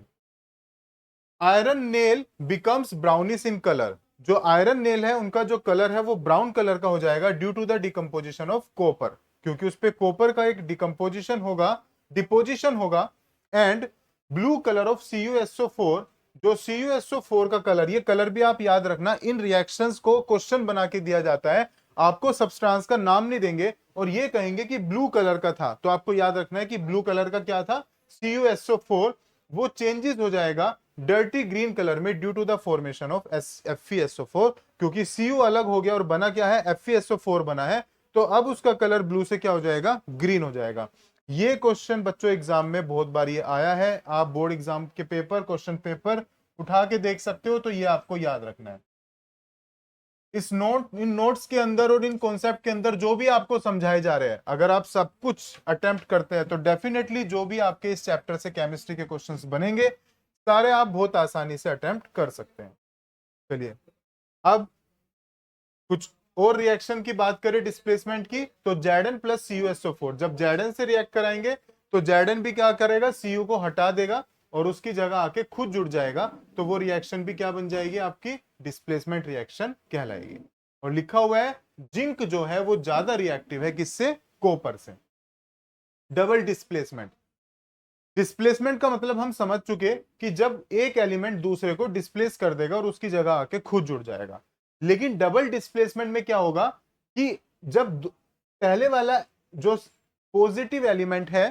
iron nail becomes brownish in colour. जो आयरन नेल है उनका जो कलर है वो ब्राउन कलर का हो जाएगा due to the decomposition of copper, क्योंकि उस पे कॉपर का एक डिकम्पोजिशन होगा, डिपोजिशन होगा। And blue colour of CuSO4, जो CuSO4 का कलर, ये कलर भी आप याद रखना, इन रिएक्शंस को क्वेश्चन बना के दिया जाता है। आपको सब्सटेंस का नाम नहीं देंगे और ये कहेंगे कि ब्लू कलर का था, तो आपको याद रखना है कि ब्लू कलर का क्या था, CuSO4। वो चेंजेस हो जाएगा डर्टी ग्रीन कलर में due to the formation of FeSO4, क्योंकि Cu अलग हो गया और बना क्या है, FeSO4 बना है। तो अब उसका कलर ब्लू से क्या हो जाएगा, ग्रीन हो जाएगा। ये क्वेश्चन बच्चों एग्जाम में बहुत बार ये आया है। आप बोर्ड एग्जाम के पेपर, क्वेश्चन पेपर उठा के देख सकते हो, तो ये आपको याद रखना है। इन नोट्स के अंदर और इन कॉन्सेप्ट के अंदर जो भी आपको समझाए जा रहे हैं, अगर आप सब कुछ अटेम्प्ट करते हैं तो डेफिनेटली जो भी आपके इस चैप्टर से केमिस्ट्री के क्वेश्चंस बनेंगे सारे आप बहुत आसानी से अटेम्प्ट कर सकते हैं। चलिए, अब कुछ और रिएक्शन की बात करें डिस्प्लेसमेंट की, तो Zn प्लस CuSO4, जब Zn से रिएक्ट कराएंगे तो Zn भी क्या करेगा, Cu को हटा देगा और उसकी जगह आके खुद जुड़ जाएगा। तो वो रिएक्शन भी क्या बन जाएगी, आपकी डिस्प्लेसमेंट रिएक्शन कहलाएगी। और लिखा हुआ है जिंक जो है वो ज्यादा रिएक्टिव है किससे, कॉपर से। डबल डिस्प्लेसमेंट, डिस्प्लेसमेंट का मतलब हम समझ चुके कि जब एक एलिमेंट दूसरे को डिस्प्लेस कर देगा और उसकी जगह आके खुद जुड़ जाएगा। लेकिन डबल डिस्प्लेसमेंट में क्या होगा कि जब पहले वाला जो पॉजिटिव एलिमेंट है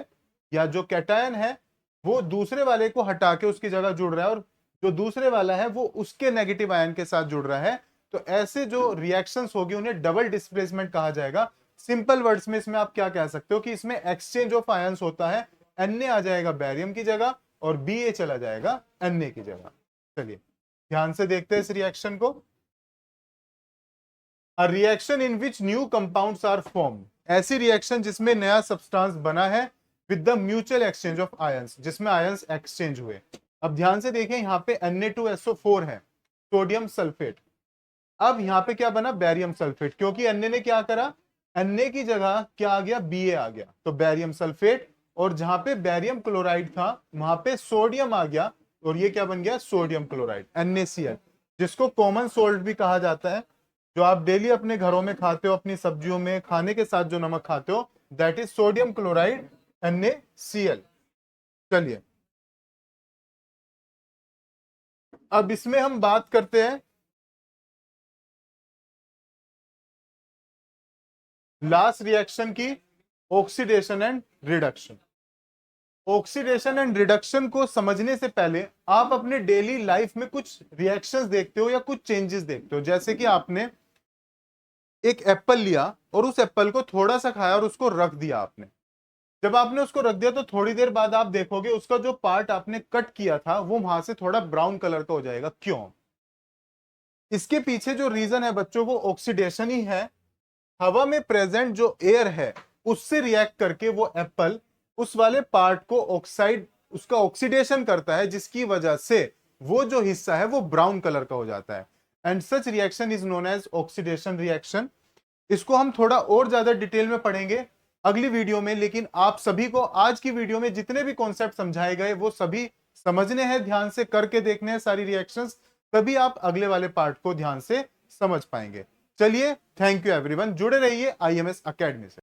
या जो कैटायन है वो दूसरे वाले को हटा के उसकी जगह जुड़ रहा है, और जो दूसरे वाला है वो उसके नेगेटिव आयन के साथ जुड़ रहा है, तो ऐसे जो रिएक्शंस होगी उन्हें डबल डिस्प्लेसमेंट कहा जाएगा। सिंपल वर्ड्स में इसमें आप क्या कह सकते हो कि इसमें एक्सचेंज ऑफ आयंस होता है, Na आ जाएगा बैरियम की जगह और Ba चला जाएगा Na की जगह। चलिए ध्यान से देखते हैं इस रिएक्शन को। A reaction in which new compounds are form, ऐसी रिएक्शन जिसमें नया सब्सटेंस बना है with the mutual exchange of ions, जिसमें आयंस एक्सचेंज हुए। अब ध्यान से देखें, यहां पे Na2SO4 है, सोडियम सल्फेट। अब यहां पे क्या बना, बैरियम सल्फेट, क्योंकि Na ने क्या करा, Na की जगह क्या आ गया, Ba आ गया, तो बैरियम सल्फेट। और जहां पे बैरियम क्लोराइड था वहां पे सोडियम आ गया और ये क्या बन गया, सोडियम क्लोराइड, NaCl, जिसको कॉमन सोल्ट भी कहा जाता है। जो आप डेली अपने घरों में खाते हो, अपनी सब्जियों में खाने के साथ जो नमक खाते हो, that is sodium chloride NaCl। चलिए अब इसमें हम बात करते हैं लास्ट रिएक्शन की, oxidation and reduction. Oxidation and reduction को समझने से पहले आप अपने डेली लाइफ में कुछ रिएक्शंस देखते हो या कुछ चेंजेस देखते हो। जैसे कि आपने एक एप्पल लिया और उस एप्पल को थोड़ा सा खाया और उसको रख दिया आपने। जब आपने उसको रख दिया तो थोड़ी देर बाद आप देखोगे उसका जो पार्ट आपने कट किया था वो वहां से थोड़ा ब्राउन कलर का हो जाएगा। क्यों? इसके पीछे जो रीजन है बच्चों, वो ऑक्सीडेशन ही है। हवा में प्रेजेंट जो एयर है उससे रिएक्ट करके वो एप्पल उस वाले पार्ट को ऑक्साइड, उसका ऑक्सीडेशन करता है, जिसकी वजह से वो जो हिस्सा है वो ब्राउन कलर का हो जाता है। And such reaction is known as oxidation reaction. इसको हम थोड़ा और ज्यादा डिटेल में पढ़ेंगे अगली वीडियो में, लेकिन आप सभी को आज की वीडियो में जितने भी कॉन्सेप्ट समझाए गए वो सभी समझने हैं, ध्यान से करके देखने हैं सारी रिएक्शंस, तभी आप अगले वाले पार्ट को ध्यान से समझ पाएंगे। चलिए, थैंक यू एवरीवन, जुड़े रहिए IMS अकेडमी से।